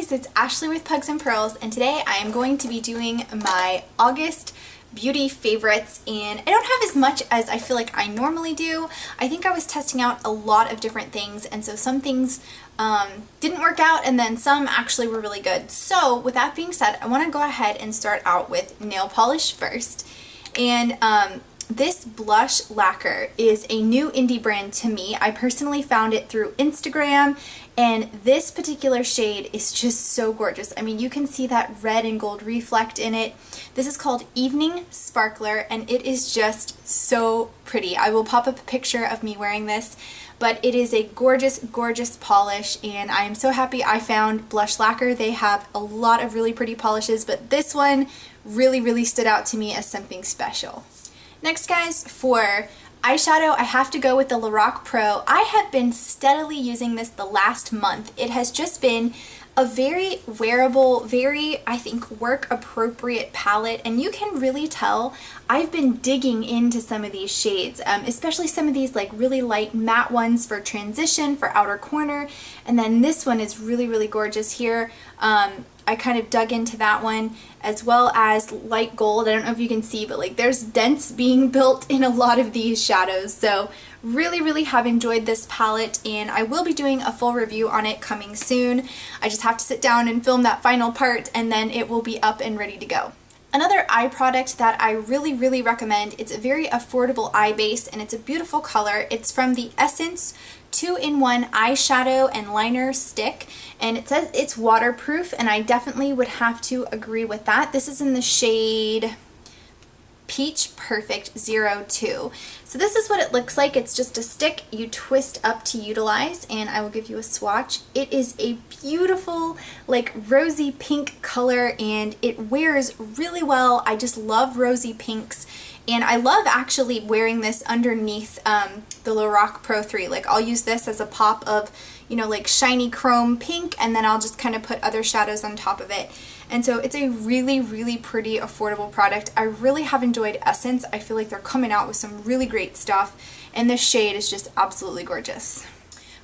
guys, it's Ashley with Pugs and Pearls, and today I am going to be doing my August beauty favorites, and I don't have as much as I feel like I normally do. I think I was testing out a lot of different things, and so some things didn't work out, and then some actually were really good. So with that being said, I want to go ahead and start out with nail polish first. And this blush lacquer is a new indie brand to me. I personally found it through Instagram, and this particular shade is just so gorgeous. I mean, you can see that red and gold reflect in it. This is called Evening Sparkler, and it is just so pretty. I will pop up a picture of me wearing this, but it is a gorgeous, gorgeous polish, and I am so happy I found blush lacquer. They have a lot of really pretty polishes, but this one really, really stood out to me as something special. Next, guys, for eyeshadow, I have to go with the Lorac Pro. I have been steadily using this the last month. It has just been a very wearable, very, I think, work-appropriate palette, and you can really tell I've been digging into some of these shades, especially some of these like really light matte ones for transition, for outer corner, and then this one is really, really gorgeous here. I kind of dug into that one, as well as light gold. I don't know if you can see, but like there's dents being built in a lot of these shadows. So really, really have enjoyed this palette, and I will be doing a full review on it coming soon. I just have to sit down and film that final part, and then it will be up and ready to go. Another eye product that I really, really recommend, it's a very affordable eye base, and it's a beautiful color. It's from the Essence 2-in-1 eyeshadow and liner stick, and it says it's waterproof, and I definitely would have to agree with that. This is in the shade Peach Perfect 02. So this is what it looks like. It's just a stick you twist up to utilize, and I will give you a swatch. It is a beautiful, like rosy pink color, and it wears really well. I just love rosy pinks. And I love actually wearing this underneath the Lorac Pro 3. Like I'll use this as a pop of, you know, like shiny chrome pink, and then I'll just kind of put other shadows on top of it. And so it's a really, really pretty, affordable product. I really have enjoyed Essence. I feel like they're coming out with some really great stuff, and this shade is just absolutely gorgeous.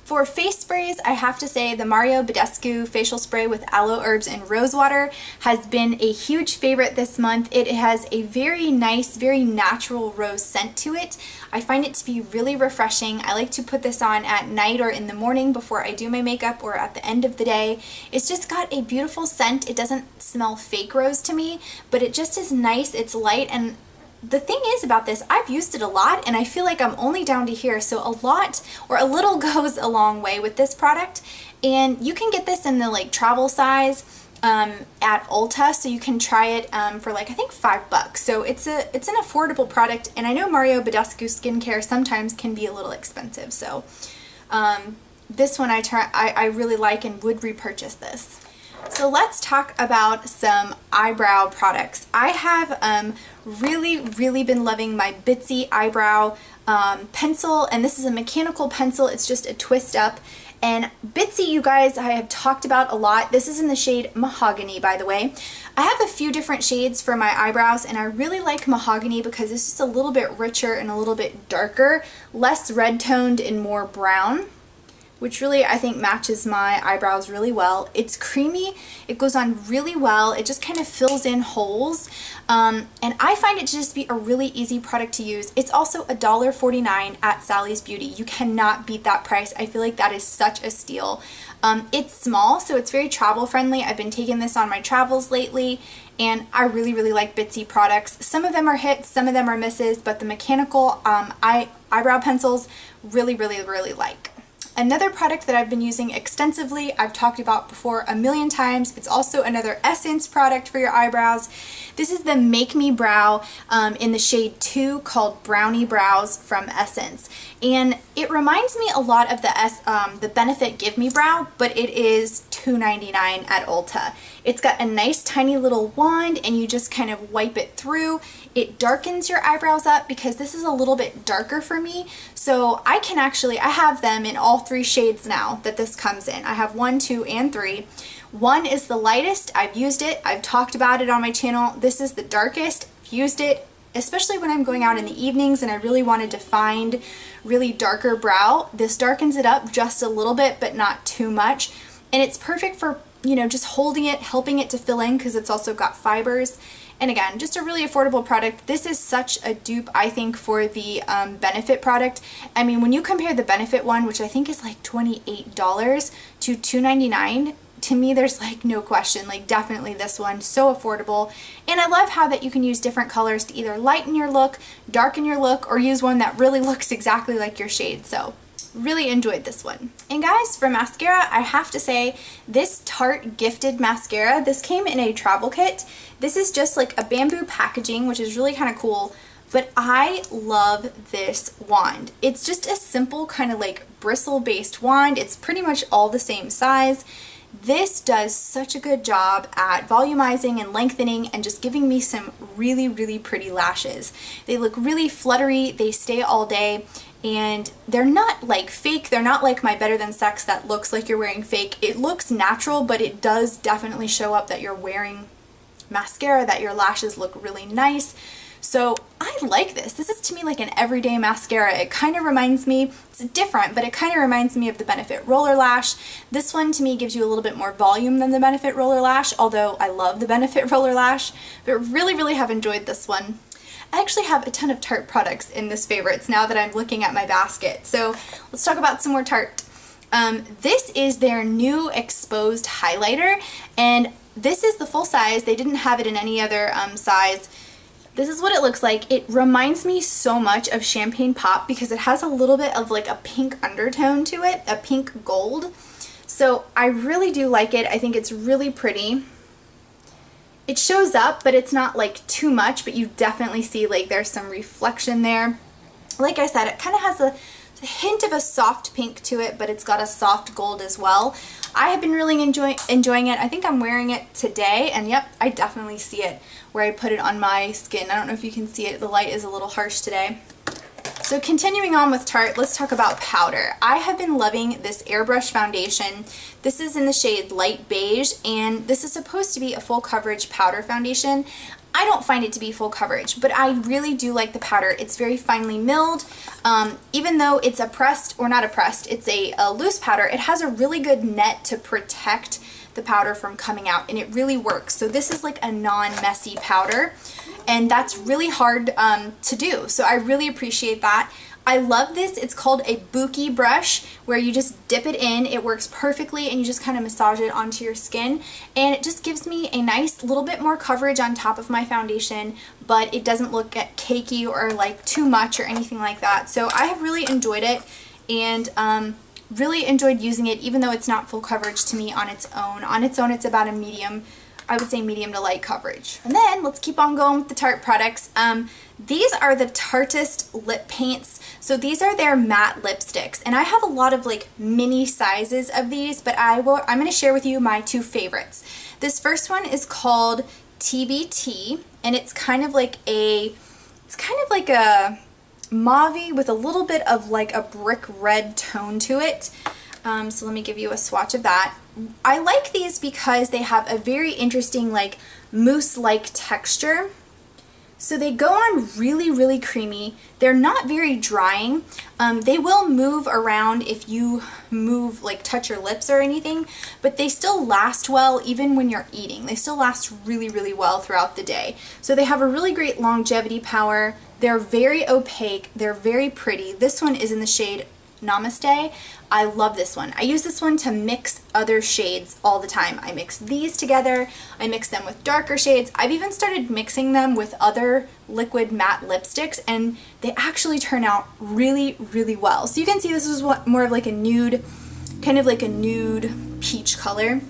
For face sprays, I have to say the Mario Badescu facial spray with aloe herbs and rosewater has been a huge favorite this month. It has a very nice, very natural rose scent to it. I find it to be really refreshing. I like to put this on at night or in the morning before I do my makeup, or at the end of the day. It's just got a beautiful scent. It doesn't smell fake rose to me, but it just is nice. It's light, and the thing is about this, I've used it a lot, and I feel like I'm only down to here, so a lot or a little goes a long way with this product. And you can get this in the like travel size at Ulta, so you can try it for like I think $5. So it's an affordable product, and I know Mario Badescu skincare sometimes can be a little expensive. So this one I really like and would repurchase this. So let's talk about some eyebrow products. I have really been loving my Bitsy eyebrow pencil, and this is a mechanical pencil. It's just a twist up. And Bitsy, you guys, I have talked about a lot. This is in the shade Mahogany, by the way. I have a few different shades for my eyebrows, and I really like Mahogany because it's just a little bit richer and a little bit darker, less red toned and more brown, which really I think matches my eyebrows really well. It's creamy, it goes on really well, it just kind of fills in holes, and I find it to just be a really easy product to use. It's also $1.49 at Sally's Beauty. You cannot beat that price. I feel like that is such a steal. It's small, so it's very travel friendly. I've been taking this on my travels lately, and I really like Bitsy products. Some of them are hits, some of them are misses, but the mechanical eyebrow pencils really like. Another product that I've been using extensively, I've talked about before a million times. It's also another Essence product for your eyebrows. This is the Make Me Brow in the shade 2, called Brownie Brows from Essence. And it reminds me a lot of the Benefit Give Me Brow, but it is $2.99 at Ulta. It's got a nice tiny little wand, and you just kind of wipe it through. It darkens your eyebrows up because this is a little bit darker for me. So I have them in all 3 shades now that this comes in. I have 1, 2, and 3. 1 is the lightest. I've used it. I've talked about it on my channel. This is the darkest. I've used it especially when I'm going out in the evenings and I really want to define really darker brow. This darkens it up just a little bit, but not too much. And it's perfect for you know, just holding it, helping it to fill in because it's also got fibers. And again, just a really affordable product. This is such a dupe, I think, for the Benefit product. I mean, when you compare the Benefit one, which I think is like $28 to $2.99, to me, there's like no question, like definitely this one, so affordable. And I love how that you can use different colors to either lighten your look, darken your look, or use one that really looks exactly like your shade. So really enjoyed this one. And guys, for mascara, I have to say this Tarte Gifted mascara, this came in a travel kit. This is just like a bamboo packaging, which is really kind of cool, but I love this wand. It's just a simple kind of like bristle based wand. It's pretty much all the same size. This does such a good job at volumizing and lengthening and just giving me some really, really pretty lashes. They look really fluttery, they stay all day, and they're not like fake. They're not like my Better Than Sex that looks like you're wearing fake. It looks natural, but it does definitely show up that you're wearing mascara, that your lashes look really nice. So I like this. This is to me like an everyday mascara. It kind of reminds me, it's different, but it kind of reminds me of the Benefit Roller Lash. This one to me gives you a little bit more volume than the Benefit Roller Lash, although I love the Benefit Roller Lash, but really, really have enjoyed this one. I actually have a ton of Tarte products in this favorites now that I'm looking at my basket. So let's talk about some more Tarte. This is their new exposed highlighter, and this is the full size. They didn't have it in any other size. This is what it looks like. It reminds me so much of Champagne Pop because it has a little bit of like a pink undertone to it, a pink gold. So I really do like it. I think it's really pretty. It shows up, but it's not like too much, but you definitely see like there's some reflection there. Like I said, it kind of has a hint of a soft pink to it, but it's got a soft gold as well. I have been really enjoying it. I think I'm wearing it today, and yep, I definitely see it where I put it on my skin. I don't know if you can see it. The light is a little harsh today. So continuing on with Tarte, let's talk about powder. I have been loving this airbrush foundation. This is in the shade Light Beige, and this is supposed to be a full coverage powder foundation. I don't find it to be full coverage, but I really do like the powder. It's very finely milled. Even though it's a pressed, or not a pressed, it's a loose powder, it has a really good net to protect the powder from coming out, and it really works. So this is like a non-messy powder, and that's really hard to do. So I really appreciate that. I love this. It's called a Buki brush, where you just dip it in. It works perfectly, and you just kind of massage it onto your skin, and it just gives me a nice little bit more coverage on top of my foundation, but it doesn't look cakey or like too much or anything like that. So I have really enjoyed it, and really enjoyed using it, even though it's not full coverage to me on its own. On its own, it's about a medium, I would say medium to light coverage. And then let's keep on going with the Tarte products. These are the Tarteist lip paints. So these are their matte lipsticks, and I have a lot of like mini sizes of these, but I'm going to share with you my two favorites. This first one is called TBT, and it's kind of like a mauve with a little bit of like a brick red tone to it. So let me give you a swatch of that. I like these because they have a very interesting like mousse-like texture. So they go on really, really creamy. They're not very drying. They will move around if you move, like touch your lips or anything, but they still last well even when you're eating. They still last really, really well throughout the day. So they have a really great longevity power. They're very opaque. They're very pretty. This one is in the shade Namaste. I love this one. I use this one to mix other shades all the time. I mix these together. I mix them with darker shades. I've even started mixing them with other liquid matte lipsticks, and they actually turn out really, really well. So you can see this is more of like a nude, kind of like a nude peach color.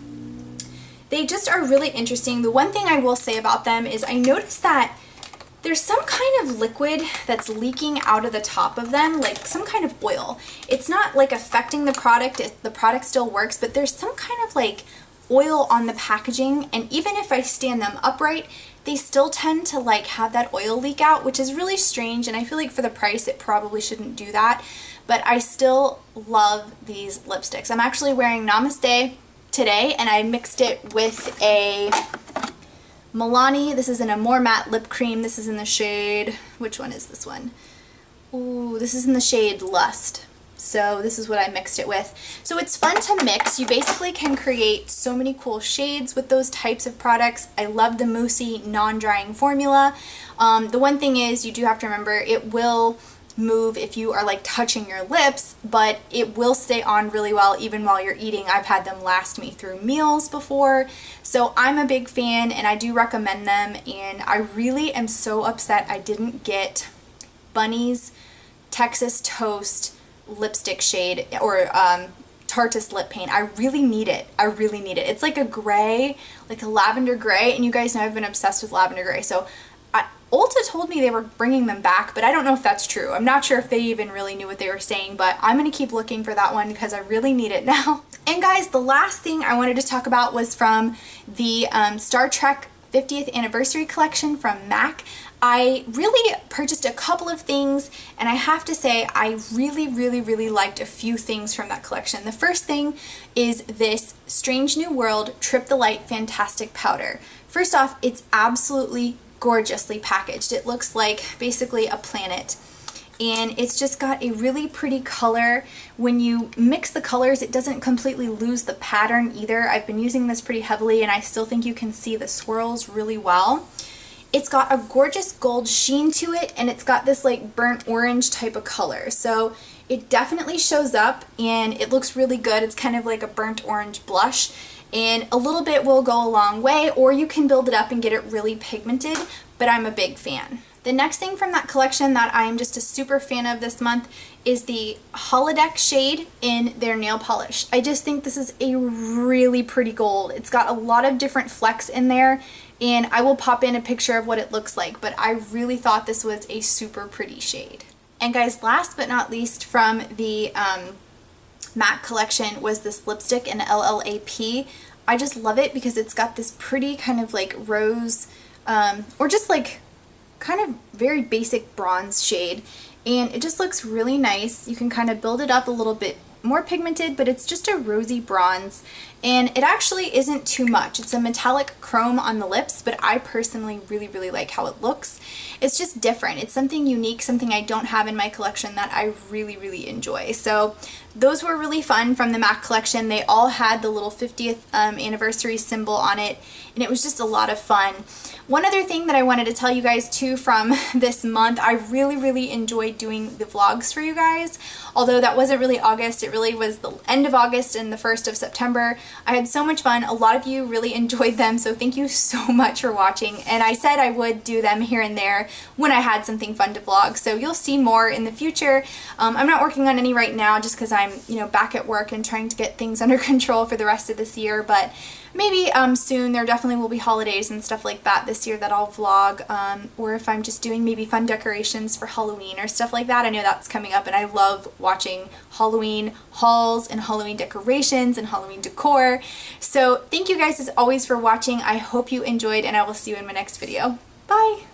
They just are really interesting. The one thing I will say about them is I noticed that there's some kind of liquid that's leaking out of the top of them, like some kind of oil. It's not like affecting the product, the product still works, but there's some kind of like oil on the packaging, and even if I stand them upright, they still tend to like have that oil leak out, which is really strange, and I feel like for the price it probably shouldn't do that, but I still love these lipsticks. I'm actually wearing Namaste today, and I mixed it with a Milani. This is in a more matte lip cream. This is in the shade, which one is this one? Ooh, this is in the shade Lust. So this is what I mixed it with. So it's fun to mix. You basically can create so many cool shades with those types of products. I love the moussey non-drying formula. The one thing is you do have to remember it will move if you are like touching your lips, but it will stay on really well even while you're eating. I've had them last me through meals before, so I'm a big fan and I do recommend them. And I really am so upset I didn't get Bunny's Texas Toast lipstick shade or Tarteist lip paint. I really need it. I really need it. It's like a gray, like a lavender gray, and you guys know I've been obsessed with lavender gray. So Ulta told me they were bringing them back, but I don't know if that's true. I'm not sure if they even really knew what they were saying, but I'm going to keep looking for that one because I really need it now. And guys, the last thing I wanted to talk about was from the Star Trek 50th anniversary collection from MAC. I really purchased a couple of things, and I have to say I really liked a few things from that collection. The first thing is this Strange New World Trip the Light Fantastic Powder. First off, it's absolutely gorgeously packaged. It looks like basically a planet, and it's just got a really pretty color. When you mix the colors, it doesn't completely lose the pattern either. I've been using this pretty heavily and I still think you can see the swirls really well. It's got a gorgeous gold sheen to it, and it's got this like burnt orange type of color, so it definitely shows up and it looks really good. It's kind of like a burnt orange blush, and a little bit will go a long way, or you can build it up and get it really pigmented, but I'm a big fan. The next thing from that collection that I am just a super fan of this month is the Holodeck shade in their nail polish. I just think this is a really pretty gold. It's got a lot of different flecks in there, and I will pop in a picture of what it looks like, but I really thought this was a super pretty shade. And guys, last but not least from the MAC collection was this lipstick in LLAP. I just love it because it's got this pretty kind of like rose or just like kind of very basic bronze shade, and it just looks really nice. You can kind of build it up a little bit more pigmented, but it's just a rosy bronze, and it actually isn't too much. It's a metallic chrome on the lips, but I personally really like how it looks. It's just different. It's something unique, something I don't have in my collection that I really enjoy. So those were really fun from the MAC collection. They all had the little 50th anniversary symbol on it, and it was just a lot of fun. One other thing that I wanted to tell you guys too from this month, I really enjoyed doing the vlogs for you guys. Although that wasn't really August, it really was the end of August and the 1st of September. I had so much fun. A lot of you really enjoyed them, so thank you so much for watching. And I said I would do them here and there when I had something fun to vlog, so you'll see more in the future. I'm not working on any right now just because I'm, back at work and trying to get things under control for the rest of this year, but maybe soon. There definitely will be holidays and stuff like that this year that I'll vlog, or if I'm just doing maybe fun decorations for Halloween or stuff like that. I know that's coming up, and I love watching Halloween hauls and Halloween decorations and Halloween decor. So thank you guys as always for watching. I hope you enjoyed, and I will see you in my next video. Bye!